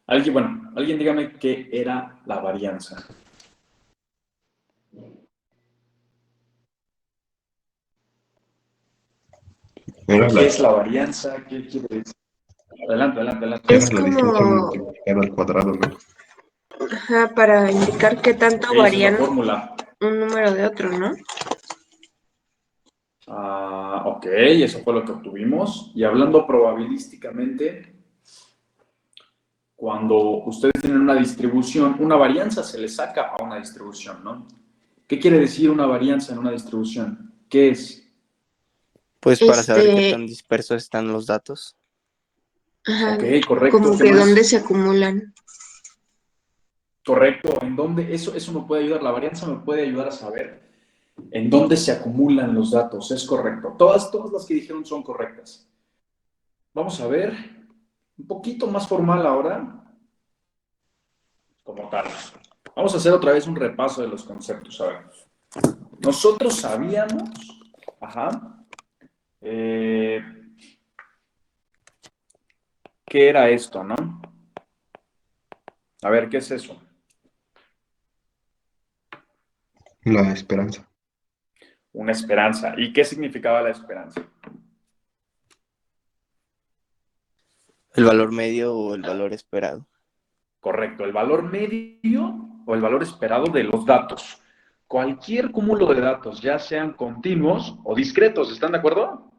Alguien dígame qué era la varianza. Era ¿Qué la, es la varianza? ¿Qué quiere decir? Adelante, adelante, adelante. era Es la distancia como, multiplicada al cuadrado, ¿no? ajá, para indicar qué Ok, tanto esa es la varían fórmula. un número de otro, ¿no? Ok, eso fue lo que obtuvimos. Y hablando probabilísticamente, cuando ustedes tienen una distribución, una varianza se le saca a una distribución, ¿no? ¿Qué quiere decir una varianza en una distribución? ¿Qué es? Pues para saber qué tan Este, dispersos están los datos. ajá, Ok, correcto. como ¿Qué que dónde más? se acumulan. Correcto. ¿En dónde? Eso me puede ayudar. La varianza me puede ayudar a saber en dónde se acumulan los datos. Es correcto. Todas las que dijeron son correctas. Vamos a ver un poquito más formal ahora, como tal. Vamos a hacer otra vez un repaso de los conceptos. A ver, nosotros sabíamos, ajá, eh, ¿qué era esto, no? A ver, ¿qué es eso? La esperanza. Una esperanza. ¿Y qué significaba la esperanza? El valor medio o el valor esperado. Correcto, el valor medio o el valor esperado de los datos. Cualquier cúmulo de datos, ya sean continuos o discretos, ¿están de acuerdo?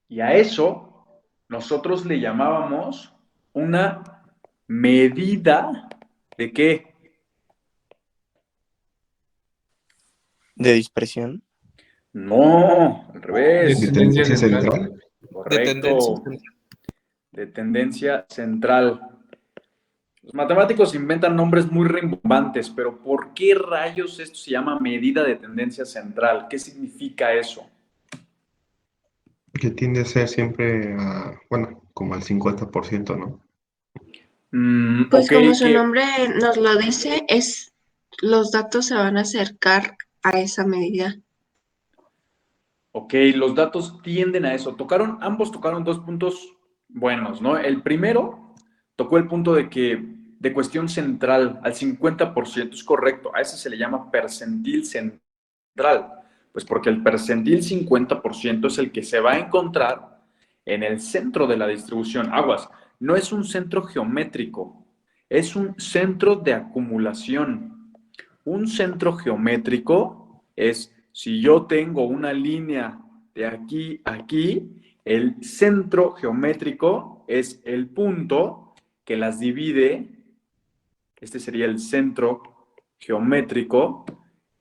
Y a eso nosotros le llamábamos una medida de qué? De dispersión. No, al De De revés. tendencia tendencia central. central. De tendencia Correcto, central. de tendencia central. Los matemáticos inventan nombres muy rimbombantes, pero ¿por qué rayos esto se llama medida de tendencia central? ¿Qué significa eso? Que tiende a ser siempre, bueno, como al 50%, ¿no? Pues Ok, como su que, nombre nos lo dice, es los datos se van a acercar a esa medida. ok, los datos tienden a eso. Ambos tocaron dos puntos buenos, ¿no? El primero tocó el punto de cuestión central, al 50%, es correcto. A ese se le llama percentil central, pues porque el percentil 50% es el que se va a encontrar en el centro de la distribución. Aguas, no es un centro geométrico, es un centro de acumulación. Un centro geométrico es si yo tengo una línea de aquí a aquí, el centro geométrico es el punto que las divide. Este sería el centro geométrico.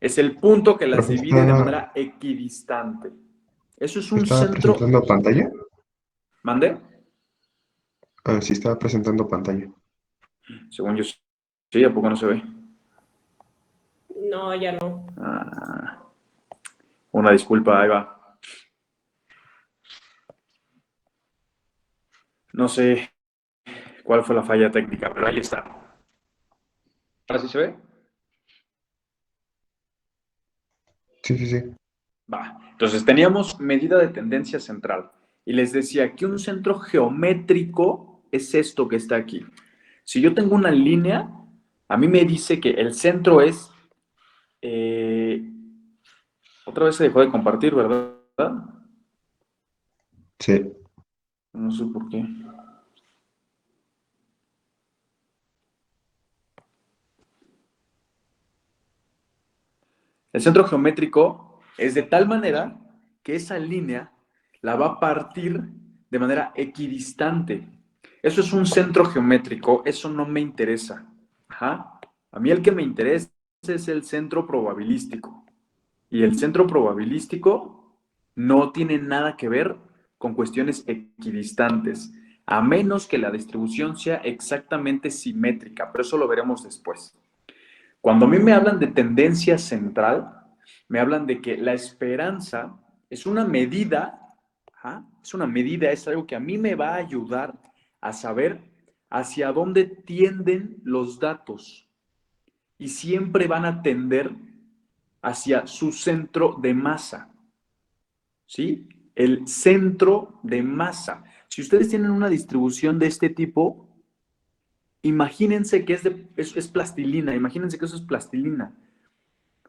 Es el punto que las Profe, divide de manera equidistante. Eso es un ¿estaba centro. presentando pantalla? ¿Mande? Sí, estaba presentando pantalla. Según yo, sí, ¿a poco no se ve? No, ya no. Una disculpa, ahí va. No sé cuál fue la falla técnica, pero ahí está. ¿Ahora sí se ve? Sí, sí, sí. Va. Entonces teníamos medida de tendencia central. Y les decía que un centro geométrico es esto que está aquí. Si yo tengo una línea, a mí me dice que el centro es... otra vez se dejó de compartir, ¿verdad? Sí. No sé por qué. El centro geométrico es de tal manera que esa línea la va a partir de manera equidistante. Eso es un centro geométrico, eso no me interesa. Ajá. A mí el que me interesa es el centro probabilístico. Y el centro probabilístico no tiene nada que ver con cuestiones equidistantes, a menos que la distribución sea exactamente simétrica, pero eso lo veremos después. Cuando a mí me hablan de tendencia central, me hablan de que la esperanza es una medida, ¿ah? Es una medida, es algo que a mí me va a ayudar a saber hacia dónde tienden los datos y siempre van a tender hacia su centro de masa, ¿sí? El centro de masa. Si ustedes tienen una distribución de este tipo, imagínense que es plastilina, imagínense que eso es plastilina.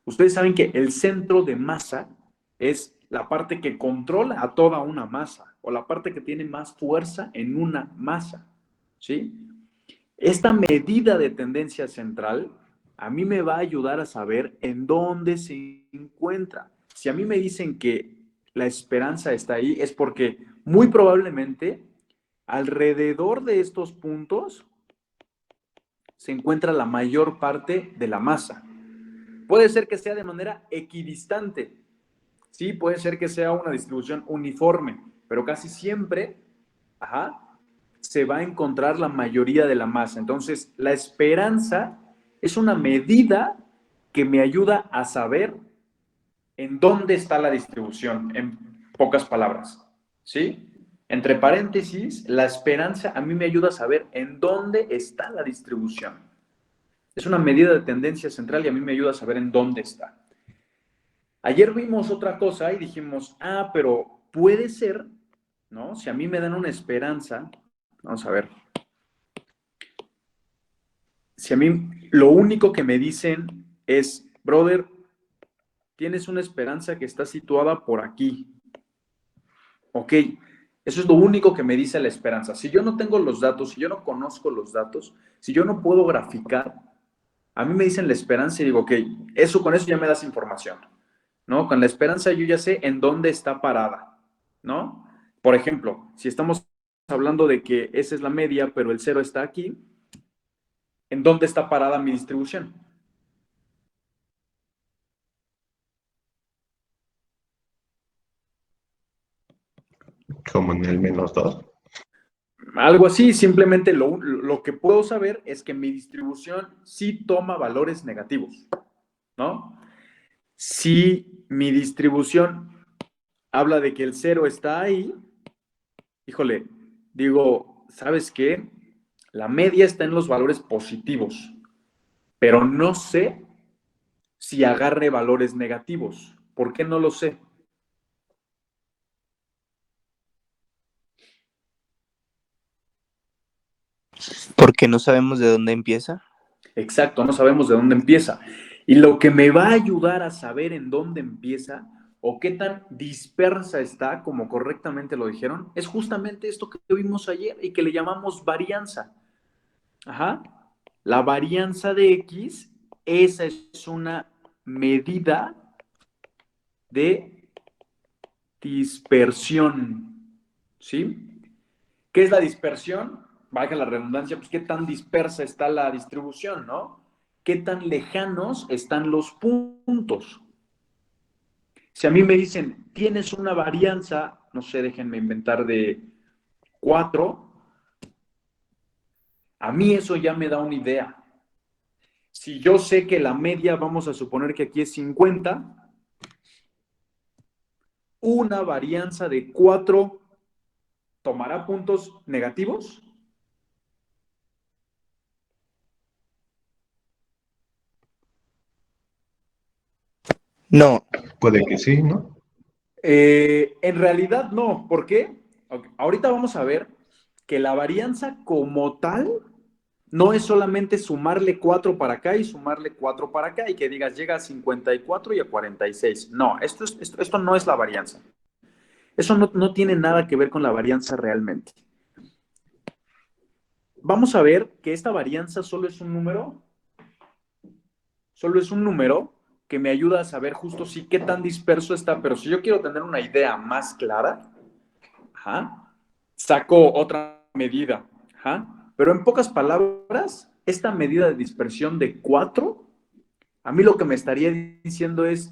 Ustedes saben que el centro de masa es la parte que controla a toda una masa, o la parte que tiene más fuerza en una masa, ¿sí? Esta medida de tendencia central a mí me va a ayudar a saber en dónde se encuentra. Si a mí me dicen que la esperanza está ahí, es porque muy probablemente alrededor de estos puntos se encuentra la mayor parte de la masa. Puede ser que sea de manera equidistante, sí, puede ser que sea una distribución uniforme, pero casi siempre, se va a encontrar la mayoría de la masa. Entonces, la esperanza es una medida que me ayuda a saber en dónde está la distribución, en pocas palabras, ¿sí? Entre paréntesis, la esperanza a mí me ayuda a saber en dónde está la distribución. Es una medida de tendencia central y a mí me ayuda a saber en dónde está. Ayer vimos otra cosa y dijimos, pero puede ser, ¿no? Si a mí me dan una esperanza, vamos a ver. Si a mí lo único que me dicen es, brother, tienes una esperanza que está situada por aquí. Ok, eso es lo único que me dice la esperanza. Si yo no tengo los datos, si yo no conozco los datos, si yo no puedo graficar, a mí me dicen la esperanza y digo, ok, con eso ya me das información, ¿no? Con la esperanza yo ya sé en dónde está parada, ¿no? Por ejemplo, si estamos hablando de que esa es la media, pero el cero está aquí, ¿en dónde está parada mi distribución? Como en el -2. Algo así, simplemente lo que puedo saber es que mi distribución sí toma valores negativos, ¿no? Si mi distribución habla de que el cero está ahí, híjole, digo, ¿sabes qué? La media está en los valores positivos, pero no sé si agarre valores negativos. ¿Por qué no lo sé? Porque no sabemos de dónde empieza. Exacto, no sabemos de dónde empieza. Y lo que me va a ayudar a saber en dónde empieza o qué tan dispersa está, como correctamente lo dijeron, es justamente esto que vimos ayer y que le llamamos varianza. La varianza de X, esa es una medida de dispersión. ¿Sí? ¿Qué es la dispersión? Valga la redundancia, pues qué tan dispersa está la distribución, ¿no? ¿Qué tan lejanos están los puntos? Si a mí me dicen, tienes una varianza, no sé, déjenme inventar de 4, a mí eso ya me da una idea. Si yo sé que la media, vamos a suponer que aquí es 50, una varianza de 4 tomará puntos negativos. No, Puede que sí, ¿no? En realidad no. ¿Por qué? Okay. Ahorita vamos a ver que la varianza como tal no es solamente sumarle 4 para acá y sumarle 4 para acá y que digas llega a 54 y a 46. No, esto no es la varianza. Eso no tiene nada que ver con la varianza realmente. Vamos a ver que esta varianza solo es un número que me ayuda a saber justo sí qué tan disperso está, pero si yo quiero tener una idea más clara, saco otra medida, pero en pocas palabras, esta medida de dispersión de 4, a mí lo que me estaría diciendo es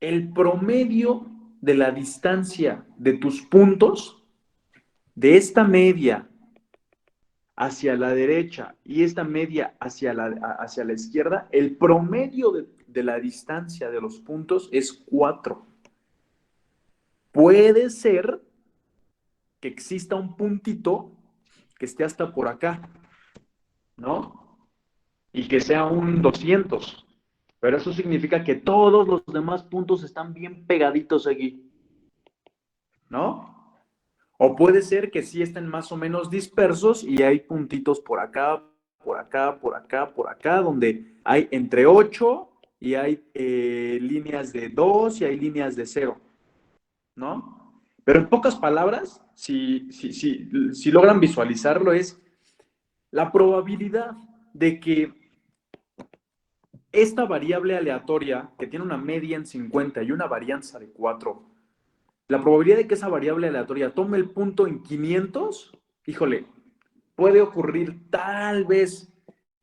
el promedio de la distancia de tus puntos de esta media hacia la derecha y esta media hacia la izquierda, el promedio de la distancia de los puntos es 4. Puede ser que exista un puntito que esté hasta por acá, ¿no? Y que sea un 200. Pero eso significa que todos los demás puntos están bien pegaditos aquí, ¿no? O puede ser que sí estén más o menos dispersos y hay puntitos por acá, por acá, por acá, por acá, donde hay entre 8 y hay líneas de 2 y hay líneas de 0, ¿no? Pero en pocas palabras, si logran visualizarlo, es la probabilidad de que esta variable aleatoria, que tiene una media en 50 y una varianza de 4, la probabilidad de que esa variable aleatoria tome el punto en 500, híjole, puede ocurrir tal vez,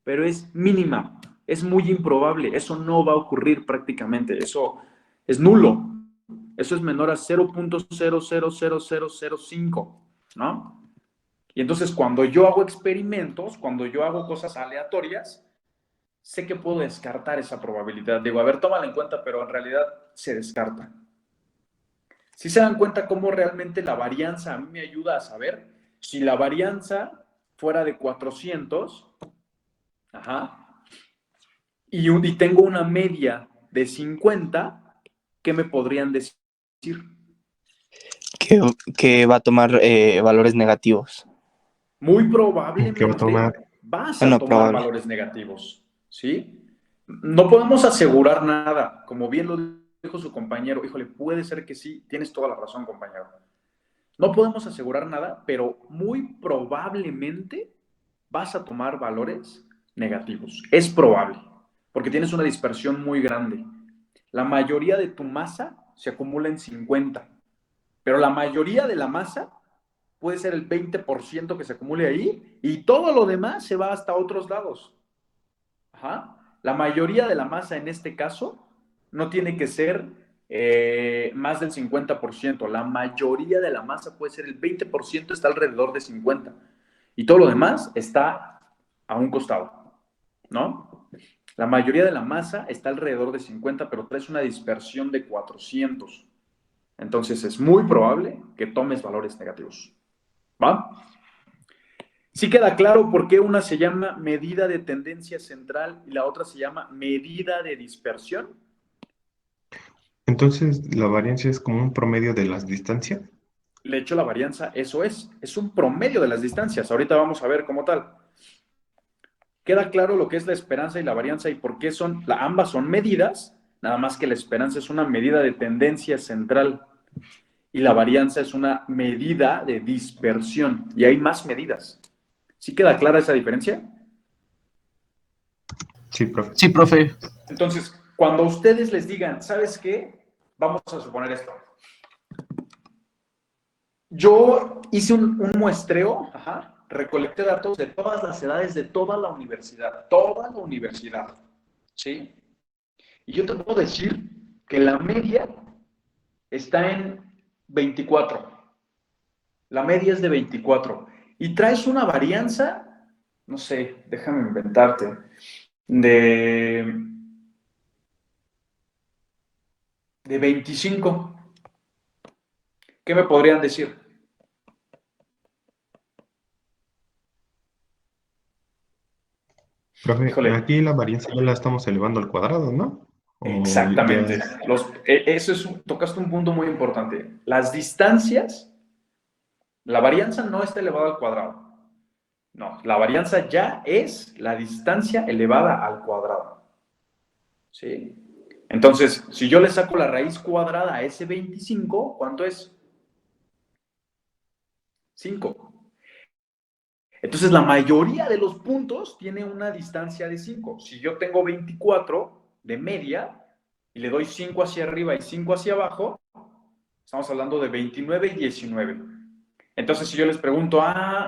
pero es mínima, es muy improbable, eso no va a ocurrir prácticamente, eso es nulo, eso es menor a 0.000005, ¿no? Y entonces cuando yo hago experimentos, cuando yo hago cosas aleatorias, sé que puedo descartar esa probabilidad. Digo, a ver, tómala en cuenta, pero en realidad se descarta. Si se dan cuenta cómo realmente la varianza a mí me ayuda a saber si la varianza fuera de 400, ajá, y tengo una media de 50, ¿qué me podrían decir? Que va a tomar valores negativos. Muy ¿Qué va a probablemente tomar? vas a No, tomar probable. valores negativos, ¿sí? No podemos asegurar nada, como bien lo dijo su compañero. Híjole, puede ser que sí, tienes toda la razón, compañero. No podemos asegurar nada, pero muy probablemente vas a tomar valores negativos. Es probable, porque tienes una dispersión muy grande. La mayoría de tu masa se acumula en 50, pero la mayoría de la masa puede ser el 20% que se acumule ahí y todo lo demás se va hasta otros lados. Ajá. La mayoría de la masa en este caso no tiene que ser más del 50%. La mayoría de la masa puede ser el 20%, está alrededor de 50. Y todo lo demás está a un costado, ¿no? La mayoría de la masa está alrededor de 50, pero traes una dispersión de 400. Entonces es muy probable que tomes valores negativos. ¿Va? Sí queda claro por qué una se llama medida de tendencia central y la otra se llama medida de dispersión. Entonces, la varianza es como un promedio de las distancias. De hecho, la varianza, eso es un promedio de las distancias. Ahorita vamos a ver cómo tal. Queda claro lo que es la esperanza y la varianza y por qué ambas son medidas, nada más que la esperanza es una medida de tendencia central y la varianza es una medida de dispersión. Y hay más medidas. ¿Sí queda clara esa diferencia? Sí, profe. Sí, profe. Entonces, cuando ustedes les digan, ¿sabes qué? Vamos a suponer esto. Yo hice un muestreo, recolecté datos de todas las edades de toda la universidad, ¿sí? Y yo te puedo decir que la media está en 24. La media es de 24. Y traes una varianza, no sé, déjame inventarte, de 25. ¿Qué me podrían decir? Profe, Híjole, aquí la varianza ya la estamos elevando al cuadrado, ¿no? O ya exactamente. es... Tocaste un punto muy importante. Las distancias, la varianza no está elevada al cuadrado. No, la varianza ya es la distancia elevada al cuadrado. ¿Sí? Entonces, si yo le saco la raíz cuadrada a ese 25, ¿cuánto es? 5. Entonces, la mayoría de los puntos tiene una distancia de 5. Si yo tengo 24 de media y le doy 5 hacia arriba y 5 hacia abajo, estamos hablando de 29 y 19. Entonces, si yo les pregunto,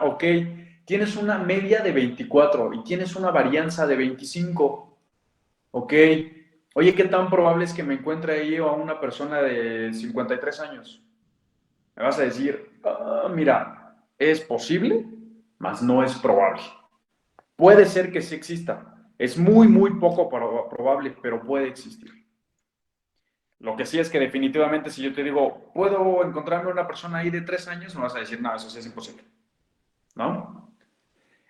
ok, tienes una media de 24 y tienes una varianza de 25, ok, oye, ¿qué tan probable es que me encuentre ahí a una persona de 53 años? Me vas a decir, mira, es posible, mas no es probable. Puede ser que sí exista. Es muy, muy poco probable, pero puede existir. Lo que sí es que definitivamente si yo te digo, ¿puedo encontrarme una persona ahí de 3 años? Me vas a decir, no, eso sí es imposible. ¿No?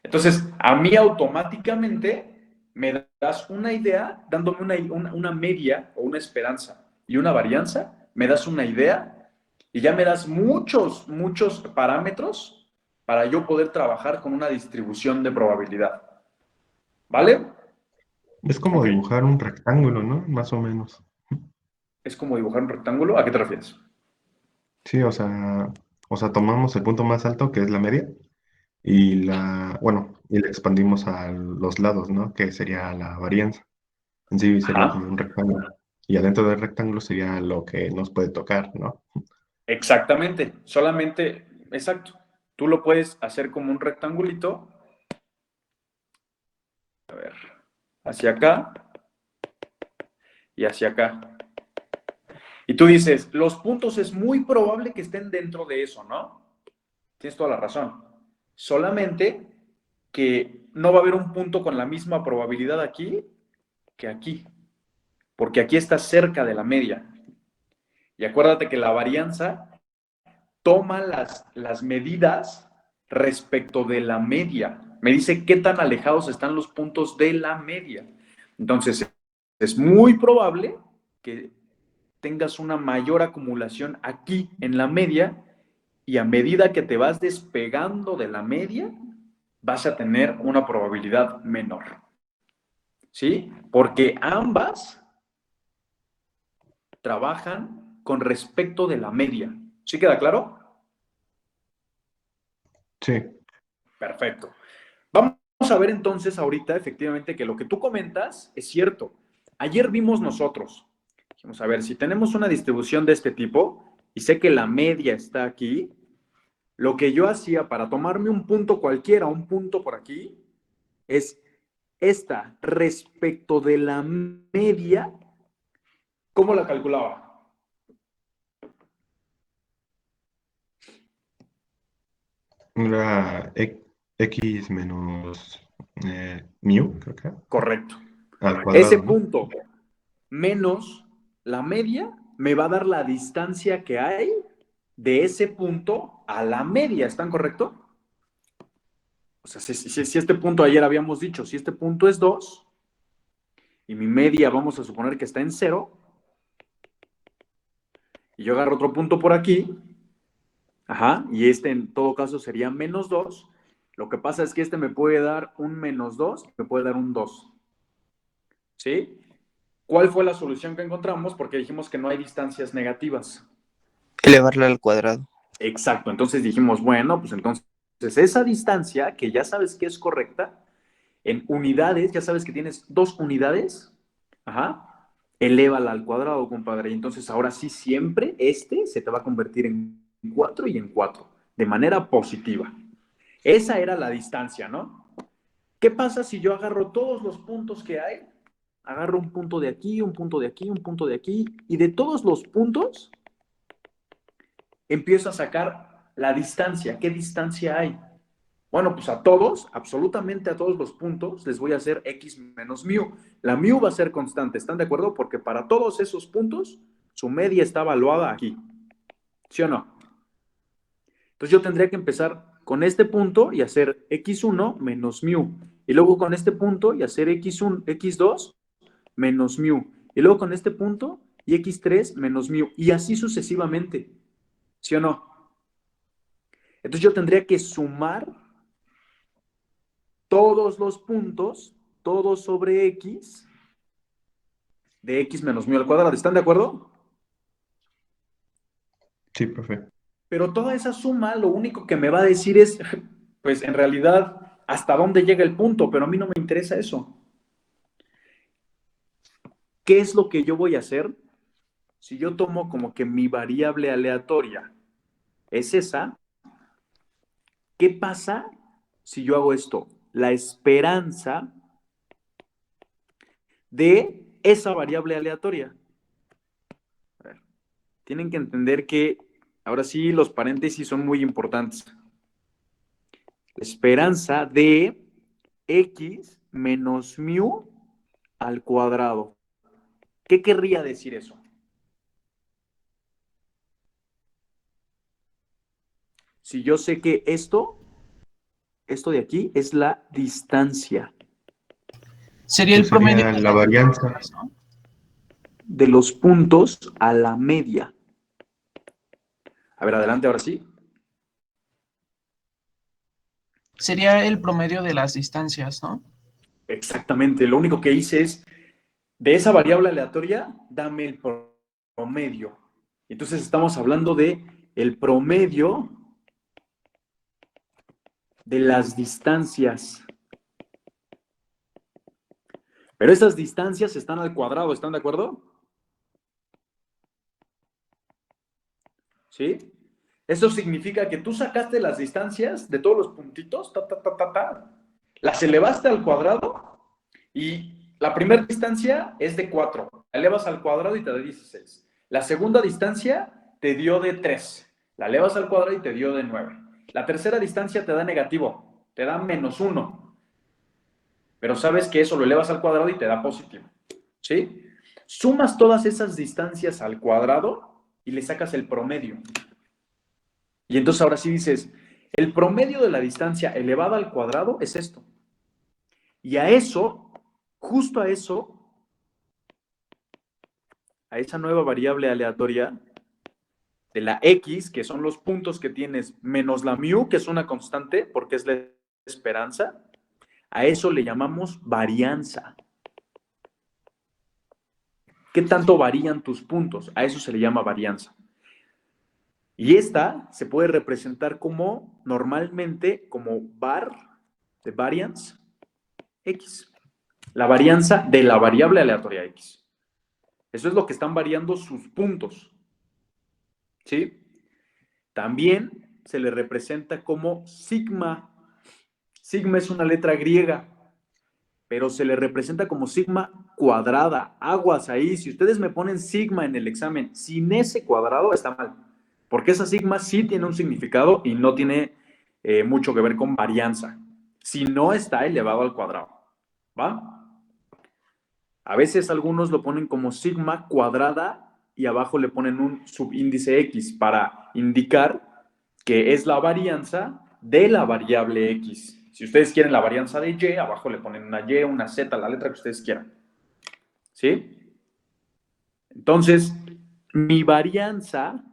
Entonces, a mí automáticamente me das una idea, dándome una media o una esperanza y una varianza, me das una idea Y ya me das muchos parámetros para yo poder trabajar con una distribución de probabilidad. ¿Vale? Es como Ok. dibujar un rectángulo, ¿no? Más o menos. Es como dibujar un rectángulo. ¿A qué te refieres? Sí, o sea, tomamos el punto más alto, que es la media, y la expandimos a los lados, ¿no? Que sería la varianza. En sí sería como Ajá. un rectángulo. Y adentro del rectángulo sería lo que nos puede tocar, ¿no? Exactamente. Solamente, exacto. Tú lo puedes hacer como un rectangulito. A ver. Hacia acá y hacia acá. Y tú dices, los puntos es muy probable que estén dentro de eso, ¿no? Tienes toda la razón. Solamente que no va a haber un punto con la misma probabilidad aquí que aquí, porque aquí está cerca de la media. Y acuérdate que la varianza toma las medidas respecto de la media. Me dice qué tan alejados están los puntos de la media. Entonces, es muy probable que tengas una mayor acumulación aquí en la media y a medida que te vas despegando de la media, vas a tener una probabilidad menor. ¿Sí? Porque ambas trabajan con respecto de la media. ¿Sí queda claro? Sí, Perfecto. Vamos a ver entonces ahorita efectivamente que lo que tú comentas es cierto. Ayer vimos nosotros, vamos a ver, si tenemos una distribución de este tipo y sé que la media está aquí, lo que yo hacía para tomarme un punto cualquiera, un punto por aquí, es esta respecto de la media, ¿cómo la calculaba? era x menos mu, creo que era, Correcto. al Ese cuadrado, ¿no? punto menos la media me va a dar la distancia que hay de ese punto a la media, ¿están correcto? O sea, si este punto ayer habíamos dicho, si este punto es 2 y mi media vamos a suponer que está en 0, y yo agarro otro punto por aquí, ajá, y este en todo caso sería menos 2, lo que pasa es que este me puede dar un menos 2, me puede dar un 2, ¿sí? ¿Cuál fue la solución que encontramos? Porque dijimos que no hay distancias negativas. Elevarla al cuadrado. Exacto, entonces dijimos, bueno, pues entonces esa distancia, que ya sabes que es correcta, en unidades, ya sabes que tienes 2 unidades, ajá, elévala al cuadrado, compadre. Y entonces ahora sí, siempre este se te va a convertir en 4 y en 4 de manera positiva. Esa era la distancia, ¿no? ¿Qué pasa si yo agarro todos los puntos que hay? Agarro un punto de aquí, un punto de aquí, un punto de aquí, y de todos los puntos empiezo a sacar la distancia. ¿Qué distancia hay? Bueno, pues a todos, absolutamente a todos los puntos, les voy a hacer x menos mu. La mu va a ser constante, ¿están de acuerdo? Porque para todos esos puntos, su media está evaluada aquí. ¿Sí o no? Entonces yo tendría que empezar con este punto y hacer x1 menos mu. Y luego con este punto y hacer x1, x2 menos mu. Y luego con este punto y x3 menos mu. Y así sucesivamente. ¿Sí o no? Entonces yo tendría que sumar todos los puntos, todo sobre x, de x menos mu al cuadrado. ¿Están de acuerdo? Sí, profe. Pero toda esa suma lo único que me va a decir es, pues en realidad, hasta dónde llega el punto, pero a mí no me interesa eso. ¿Qué es lo que yo voy a hacer? Si yo tomo como que mi variable aleatoria es esa, ¿qué pasa si yo hago esto? La esperanza de esa variable aleatoria. A ver, tienen que entender que ahora sí los paréntesis son muy importantes. La esperanza de x menos mu al cuadrado. ¿Qué querría decir eso? Si yo sé que esto de aquí es la distancia Sería Que el promedio sería de la las varianza. distancias, ¿no? de los puntos a la media. A ver, adelante, ahora sí. Sería el promedio de las distancias, ¿no? Exactamente. Lo único que hice es, de esa variable aleatoria, dame el promedio. Entonces estamos hablando de el promedio de las distancias. Pero esas distancias están al cuadrado, ¿están de acuerdo? ¿Sí? Eso significa que tú sacaste las distancias de todos los puntitos, las elevaste al cuadrado y la primera distancia es de 4. La elevas al cuadrado y te da 16. La segunda distancia te dio de 3. La elevas al cuadrado y te dio de 9. La tercera distancia te da negativo, te da -1. Pero sabes que eso lo elevas al cuadrado y te da positivo. ¿Sí? Sumas todas esas distancias al cuadrado y le sacas el promedio. Y entonces ahora sí dices, el promedio de la distancia elevada al cuadrado es esto. Y a eso, justo a eso, a esa nueva variable aleatoria de la x, que son los puntos que tienes, menos la mu, que es una constante, porque es la esperanza, a eso le llamamos varianza. ¿Qué tanto varían tus puntos? A eso se le llama varianza. Y esta se puede representar como, normalmente, como var, de variance, x. La varianza de la variable aleatoria x. Eso es lo que están variando sus puntos. ¿Sí? También se le representa como sigma. Sigma es una letra griega, pero se le representa como sigma cuadrada. Aguas ahí. Si ustedes me ponen sigma en el examen sin ese cuadrado, está mal. Porque esa sigma sí tiene un significado y no tiene mucho que ver con varianza. Si no está elevado al cuadrado. ¿Va? A veces algunos lo ponen como sigma cuadrada y abajo le ponen un subíndice x para indicar que es la varianza de la variable x. Si ustedes quieren la varianza de y, abajo le ponen una y, una z, la letra que ustedes quieran. ¿Sí? Entonces, mi varianza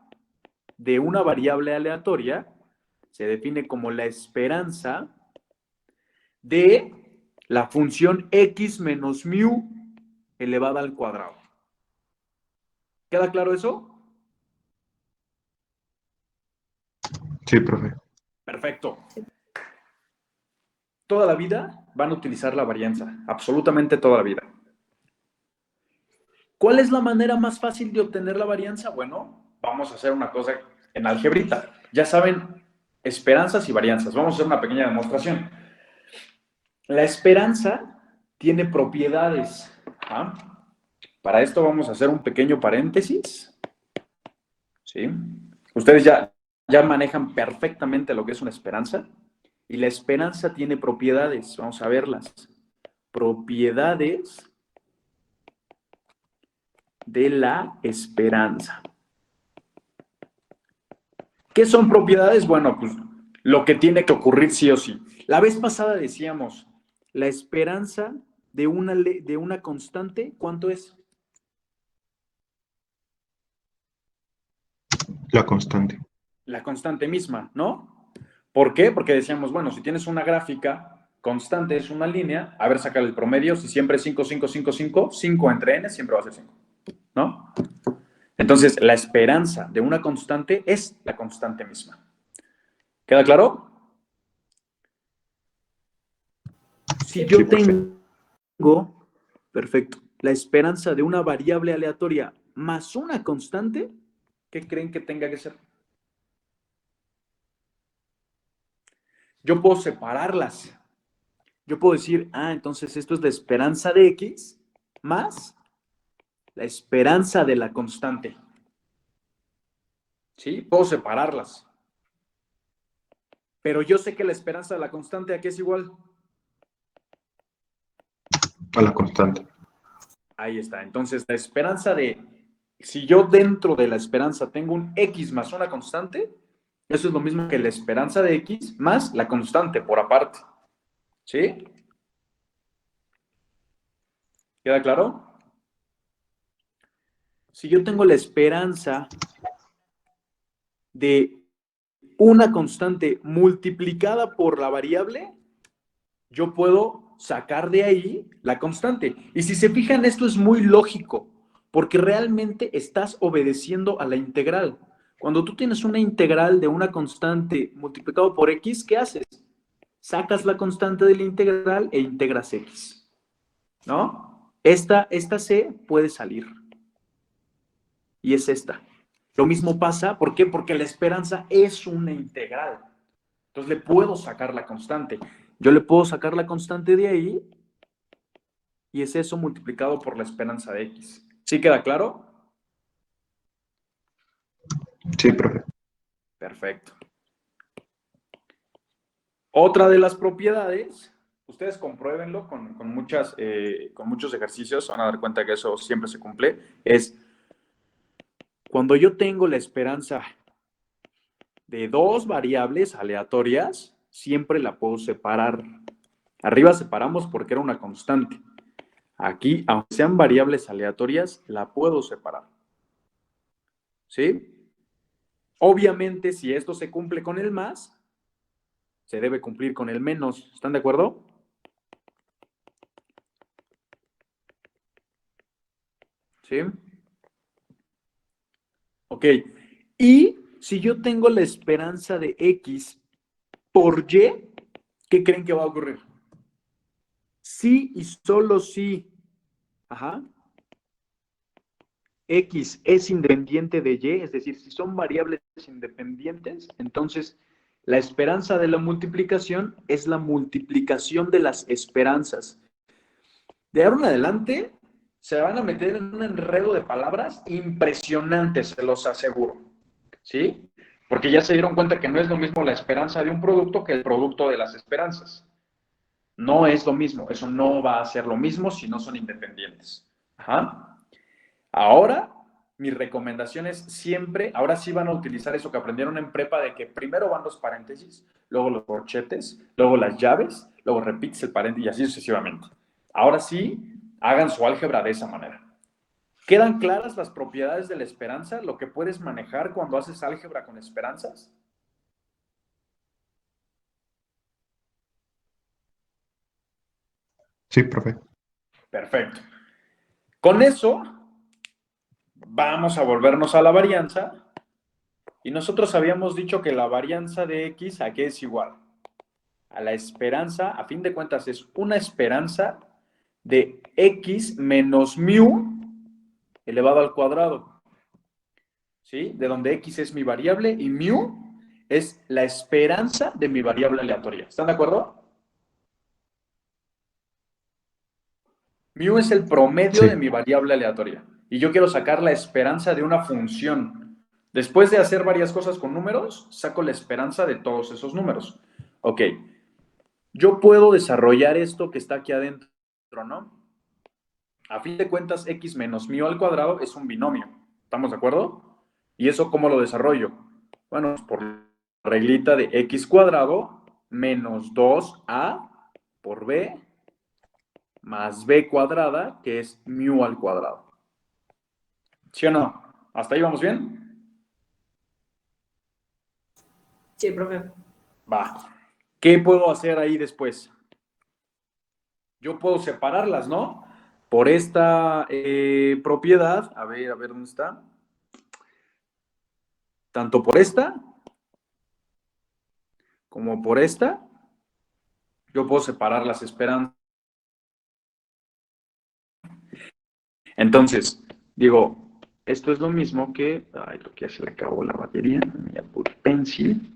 de una variable aleatoria se define como la esperanza de la función x menos mu elevada al cuadrado. ¿Queda claro eso? Sí, profe. Perfecto. Toda la vida van a utilizar la varianza, absolutamente toda la vida. ¿Cuál es la manera más fácil de obtener la varianza? Bueno, vamos a hacer una cosa en algebrita. Ya saben, esperanzas y varianzas. Vamos a hacer una pequeña demostración. La esperanza tiene propiedades. ¿Ah? Para esto vamos a hacer un pequeño paréntesis. ¿Sí? Ustedes ya manejan perfectamente lo que es una esperanza. Y la esperanza tiene propiedades. Vamos a verlas. Propiedades de la esperanza. ¿Qué son propiedades? Bueno, pues lo que tiene que ocurrir sí o sí. La vez pasada decíamos, la esperanza de una constante, ¿cuánto es? La constante. La constante misma, ¿no? ¿Por qué? Porque decíamos, bueno, si tienes una gráfica constante, es una línea, a ver, sacar el promedio, si siempre es 5, 5, 5, 5, 5 entre n siempre va a ser 5, ¿no? Entonces, la esperanza de una constante es la constante misma. ¿Queda claro? Si yo tengo, perfecto, la esperanza de una variable aleatoria más una constante, ¿qué creen que tenga que ser? Yo puedo separarlas. Yo puedo decir, entonces esto es la esperanza de x más la esperanza de la constante. ¿Sí? Puedo separarlas. Pero yo sé que la esperanza de la constante aquí es igual. A la constante. Ahí está. Entonces, la esperanza si yo dentro de la esperanza tengo un x más una constante, eso es lo mismo que la esperanza de x más la constante por aparte. ¿Sí? ¿Queda claro? Si yo tengo la esperanza de una constante multiplicada por la variable, yo puedo sacar de ahí la constante. Y si se fijan, esto es muy lógico, porque realmente estás obedeciendo a la integral. Cuando tú tienes una integral de una constante multiplicado por x, ¿qué haces? Sacas la constante de la integral e integras x, ¿no? Esta c puede salir. Y es esta. Lo mismo pasa, ¿por qué? Porque la esperanza es una integral. Entonces le puedo sacar la constante. Yo le puedo sacar la constante de ahí y es eso multiplicado por la esperanza de x. ¿Sí queda claro? Sí, profe. Perfecto. Otra de las propiedades, ustedes compruébenlo con muchos ejercicios, van a dar cuenta que eso siempre se cumple, es cuando yo tengo la esperanza de dos variables aleatorias, siempre la puedo separar. Arriba separamos porque era una constante. Aquí, aunque sean variables aleatorias, la puedo separar. ¿Sí? Obviamente, si esto se cumple con el más, se debe cumplir con el menos. ¿Están de acuerdo? ¿Sí? Ok. Y si yo tengo la esperanza de x por y, ¿qué creen que va a ocurrir? Sí y solo si, x es independiente de y, es decir, si son variables independientes, entonces la esperanza de la multiplicación es la multiplicación de las esperanzas. De ahora en adelante se van a meter en un enredo de palabras impresionante, se los aseguro. ¿Sí? Porque ya se dieron cuenta que no es lo mismo la esperanza de un producto que el producto de las esperanzas. No es lo mismo, eso no va a ser lo mismo si no son independientes. Ahora, mis recomendaciones siempre, ahora sí van a utilizar eso que aprendieron en prepa de que primero van los paréntesis, luego los corchetes, luego las llaves, luego repites el paréntesis y así sucesivamente. Ahora sí, hagan su álgebra de esa manera. ¿Quedan claras las propiedades de la esperanza? ¿Lo que puedes manejar cuando haces álgebra con esperanzas? Sí, profe. Perfecto. Con eso, vamos a volvernos a la varianza. Y nosotros habíamos dicho que la varianza de x, ¿a qué es igual? A la esperanza, a fin de cuentas, es una esperanza de x menos mu elevado al cuadrado. ¿Sí? De donde x es mi variable y mu es la esperanza de mi variable aleatoria. ¿Están de acuerdo? Mu es el promedio Sí. de mi variable aleatoria. Y yo quiero sacar la esperanza de una función. Después de hacer varias cosas con números, saco la esperanza de todos esos números. Ok. Yo puedo desarrollar esto que está aquí adentro, ¿no? A fin de cuentas, x menos mu al cuadrado es un binomio. ¿Estamos de acuerdo? ¿Y eso cómo lo desarrollo? Bueno, pues por la reglita de x cuadrado menos 2a por b más b cuadrada, que es mu al cuadrado. ¿Sí o no? ¿Hasta ahí vamos bien? Sí, profe. Va. ¿Qué puedo hacer ahí después? Yo puedo separarlas, ¿no? Por esta propiedad, a ver dónde está. Tanto por esta como por esta, yo puedo separar las esperanzas. Entonces, digo, esto es lo mismo que, ay, creo que ya se le acabó la batería, mi Apple Pencil.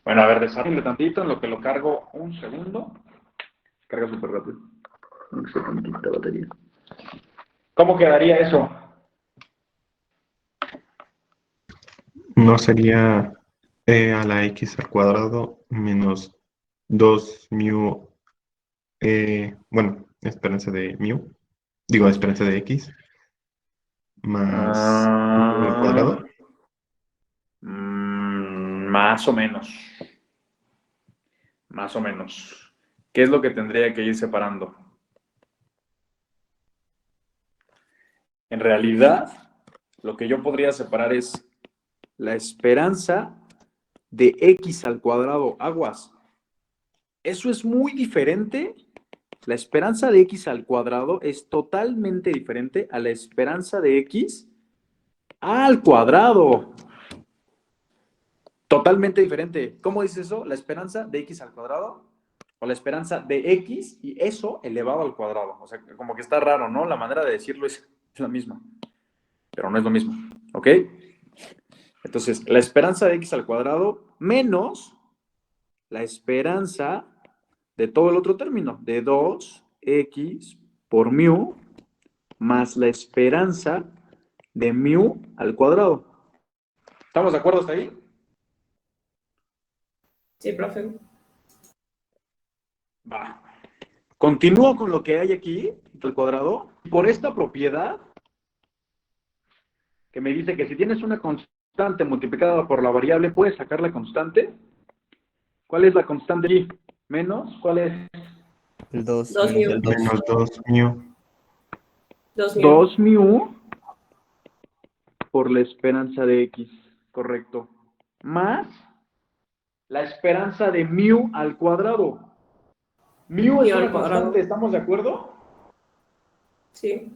Bueno, a ver, desarrolle tantito en lo que lo cargo un segundo. Carga súper rápido. No sé tantita batería. ¿Cómo quedaría eso? No sería a la x al cuadrado menos 2 mu, bueno, esperanza de mu, digo, esperanza de x, más mu al cuadrado. Más o menos. Más o menos. ¿Qué es lo que tendría que ir separando? En realidad, lo que yo podría separar es la esperanza de x al cuadrado. Aguas. Eso es muy diferente. La esperanza de x al cuadrado es totalmente diferente a la esperanza de x al cuadrado. Totalmente diferente. ¿Cómo dice eso? La esperanza de x al cuadrado o la esperanza de x y eso elevado al cuadrado. O sea, como que está raro, ¿no? La manera de decirlo es la misma, pero no es lo mismo. ¿Ok? Entonces, la esperanza de x al cuadrado menos la esperanza de todo el otro término, de 2x por mu más la esperanza de mu al cuadrado. ¿Estamos de acuerdo hasta ahí? Sí, profe. Va. Continúo con lo que hay aquí, al cuadrado. Por esta propiedad, que me dice que si tienes una constante multiplicada por la variable, puedes sacar la constante. ¿Cuál es la constante aquí? Menos, ¿cuál es? El 2 Dos menos mu. el 2. Menos 2 mu. 2 mu. 2 mu por la esperanza de x, correcto. Más la esperanza de mu al cuadrado. Mu es Mu al una cuadrado. constante, ¿estamos de acuerdo? Sí.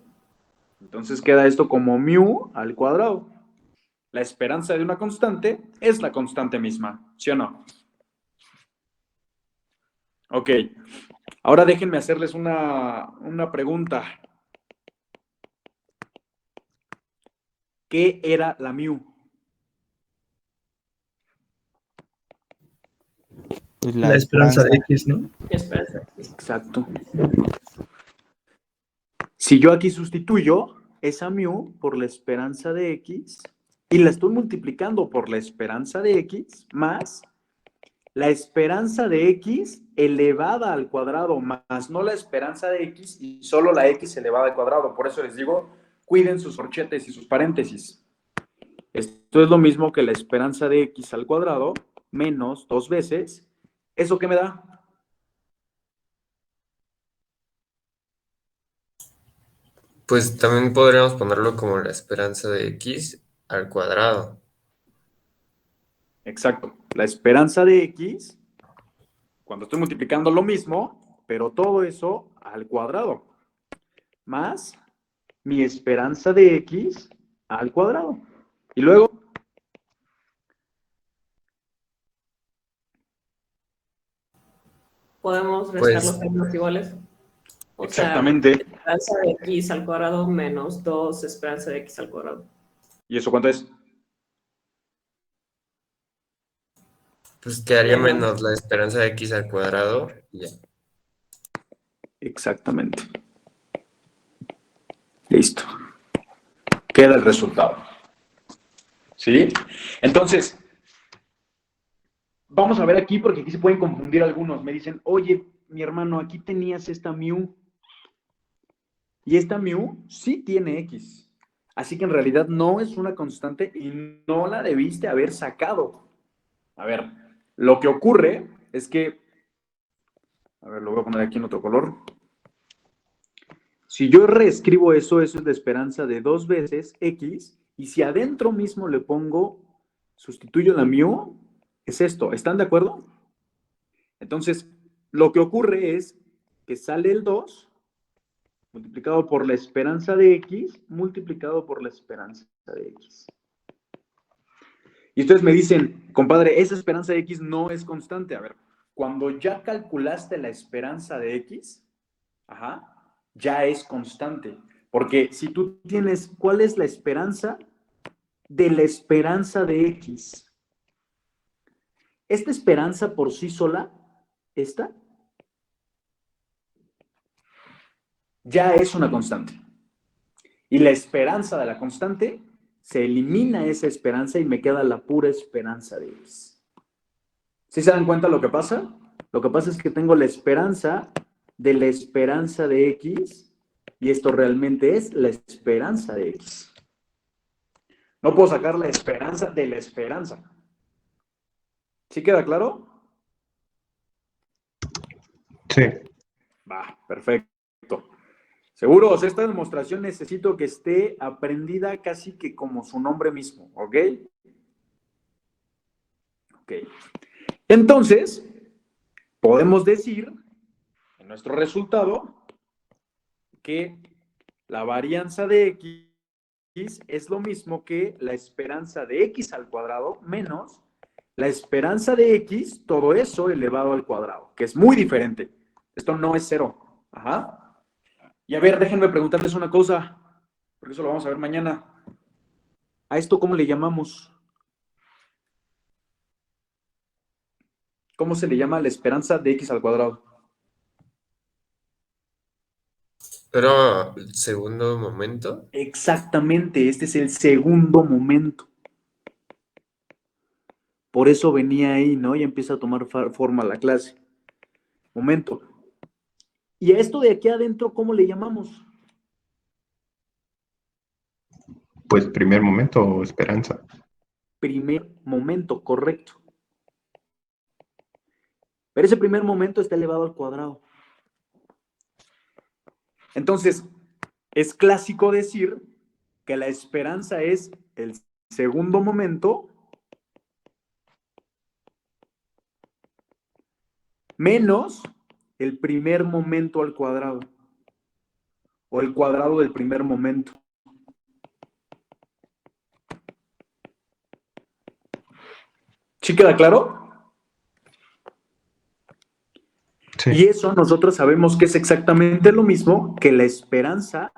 Entonces queda esto como mu al cuadrado. La esperanza de una constante es la constante misma, ¿sí o no? Ok. Ahora déjenme hacerles una pregunta. ¿Qué era la mu? Pues La esperanza de X, ¿no? Espera. Exacto. Si yo aquí sustituyo esa mu por la esperanza de x y la estoy multiplicando por la esperanza de x más la esperanza de x elevada al cuadrado más no la esperanza de x y solo la x elevada al cuadrado. Por eso les digo, cuiden sus corchetes y sus paréntesis. Esto es lo mismo que la esperanza de x al cuadrado menos 2 veces. ¿Eso qué me da? Pues también podríamos ponerlo como la esperanza de x al cuadrado. Exacto. La esperanza de x, cuando estoy multiplicando lo mismo, pero todo eso al cuadrado, más mi esperanza de x al cuadrado. Y luego, Podemos restar Pues- los términos iguales. O exactamente. sea, esperanza de x al cuadrado menos 2 esperanza de x al cuadrado. ¿Y eso cuánto es? Pues quedaría Menos. menos la esperanza de x al cuadrado y ya. Exactamente. Listo. Queda el resultado. ¿Sí? Entonces, vamos a ver aquí, porque aquí se pueden confundir algunos. Me dicen, oye, mi hermano, aquí tenías esta mu. Y esta mu sí tiene x. Así que en realidad no es una constante y no la debiste haber sacado. A ver, lo que ocurre es que, a ver, lo voy a poner aquí en otro color. Si yo reescribo eso, eso es la esperanza de 2 veces x, y si adentro mismo le pongo, sustituyo la mu, es esto. ¿Están de acuerdo? Entonces, lo que ocurre es que sale el 2 multiplicado por la esperanza de x, multiplicado por la esperanza de x. Y ustedes me dicen, compadre, esa esperanza de x no es constante. A ver, cuando ya calculaste la esperanza de x, ya es constante. Porque si tú tienes, ¿cuál es la esperanza de la esperanza de x? Esta esperanza por sí sola, esta, ya es una constante. Y la esperanza de la constante, se elimina esa esperanza y me queda la pura esperanza de x. ¿Sí se dan cuenta lo que pasa? Lo que pasa es que tengo la esperanza de la esperanza de x y esto realmente es la esperanza de x. No puedo sacar la esperanza de la esperanza. ¿Sí queda claro? Sí. Va, perfecto. ¿Seguros? Esta demostración necesito que esté aprendida casi que como su nombre mismo, ¿ok? Ok. Entonces, podemos decir en nuestro resultado que la varianza de x es lo mismo que la esperanza de x al cuadrado menos la esperanza de x, todo eso elevado al cuadrado, que es muy diferente. Esto no es cero. Ajá. Y a ver, déjenme preguntarles una cosa, porque eso lo vamos a ver mañana. ¿A esto cómo le llamamos? ¿Cómo se le llama la esperanza de x al cuadrado? Pero el segundo momento. Exactamente, este es el segundo momento. Por eso venía ahí, ¿no? Y empieza a tomar forma la clase. Momento. ¿Y a esto de aquí adentro cómo le llamamos? Pues primer momento o esperanza. Primer momento, correcto. Pero ese primer momento está elevado al cuadrado. Entonces, es clásico decir que la esperanza es el segundo momento menos el primer momento al cuadrado. O el cuadrado del primer momento. ¿Sí queda claro? Sí. Y eso nosotros sabemos que es exactamente lo mismo que la esperanza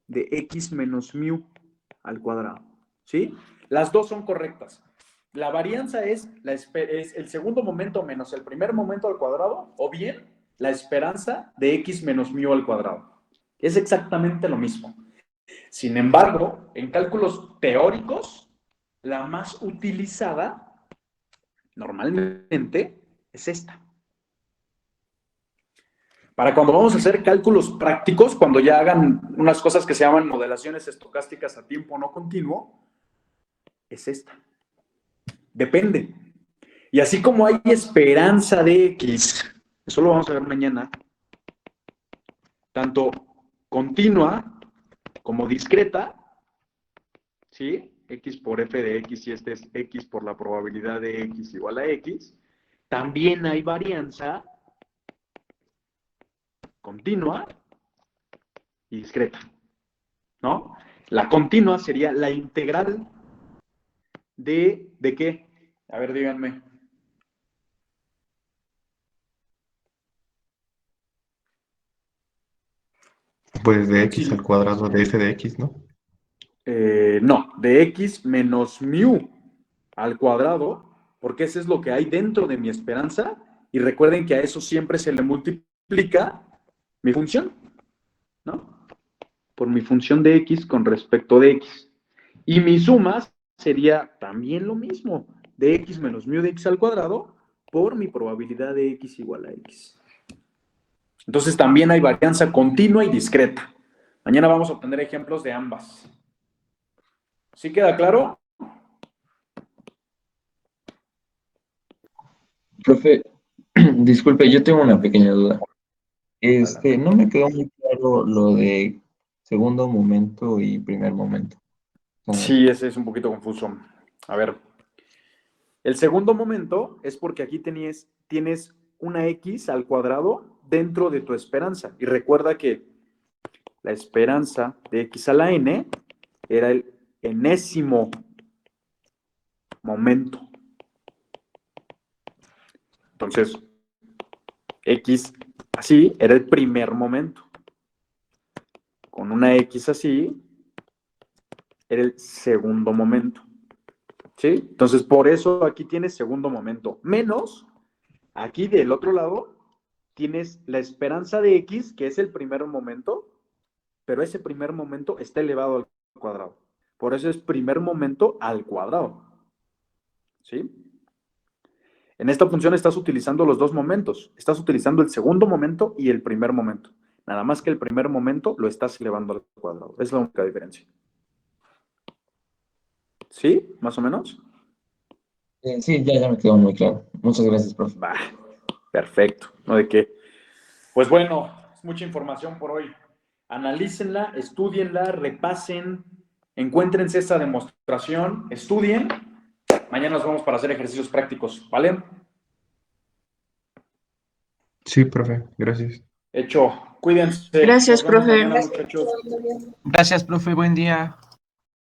de x menos mu al cuadrado. ¿Sí? Las dos son correctas. La varianza es el segundo momento menos el primer momento al cuadrado, o bien la esperanza de x menos mu al cuadrado. Es exactamente lo mismo. Sin embargo, en cálculos teóricos, la más utilizada normalmente es esta. Para cuando vamos a hacer cálculos prácticos, cuando ya hagan unas cosas que se llaman modelaciones estocásticas a tiempo no continuo, es esta. Depende. Y así como hay esperanza de x, eso lo vamos a ver mañana, tanto continua como discreta, ¿sí? X por f de x y este es x por la probabilidad de x igual a x, también hay varianza continua y discreta, ¿no? La continua sería la integral ¿de qué? A ver, díganme. Pues de x Sí. al cuadrado de f de x, ¿no? No, de x menos mu al cuadrado, porque eso es lo que hay dentro de mi esperanza, y recuerden que a eso siempre se le multiplica mi función, ¿no? Por mi función de x con respecto de x. Y mi suma sería también lo mismo, de x menos mu de x al cuadrado por mi probabilidad de x igual a x. Entonces también hay varianza continua y discreta. Mañana vamos a obtener ejemplos de ambas. ¿Sí queda claro? Profe, disculpe, yo tengo una pequeña duda. Adelante. No me quedó muy claro lo de segundo momento y primer momento. Sí, ese es un poquito confuso. A ver, el segundo momento es porque aquí tienes una x al cuadrado dentro de tu esperanza. Y recuerda que la esperanza de x a la n era el enésimo momento. Entonces, x así era el primer momento. Con una x así era el segundo momento. ¿Sí? Entonces, por eso aquí tienes segundo momento. Menos, aquí del otro lado, tienes la esperanza de x, que es el primer momento, pero ese primer momento está elevado al cuadrado. Por eso es primer momento al cuadrado. ¿Sí? En esta función estás utilizando los dos momentos. Estás utilizando el segundo momento y el primer momento. Nada más que el primer momento lo estás elevando al cuadrado. Es la única diferencia. ¿Sí? ¿Más o menos? Sí, ya me quedó muy claro. Muchas gracias, profe. Va, perfecto. ¿No de qué? Pues bueno, es mucha información por hoy. Analícenla, estudienla, repasen, encuéntrense esa demostración, estudien Mañana nos vamos para hacer ejercicios prácticos, ¿vale? Sí, profe, gracias. Hecho, cuídense. Gracias, Nos vemos profe. mañana, muchachos. Gracias, profe. Buen día.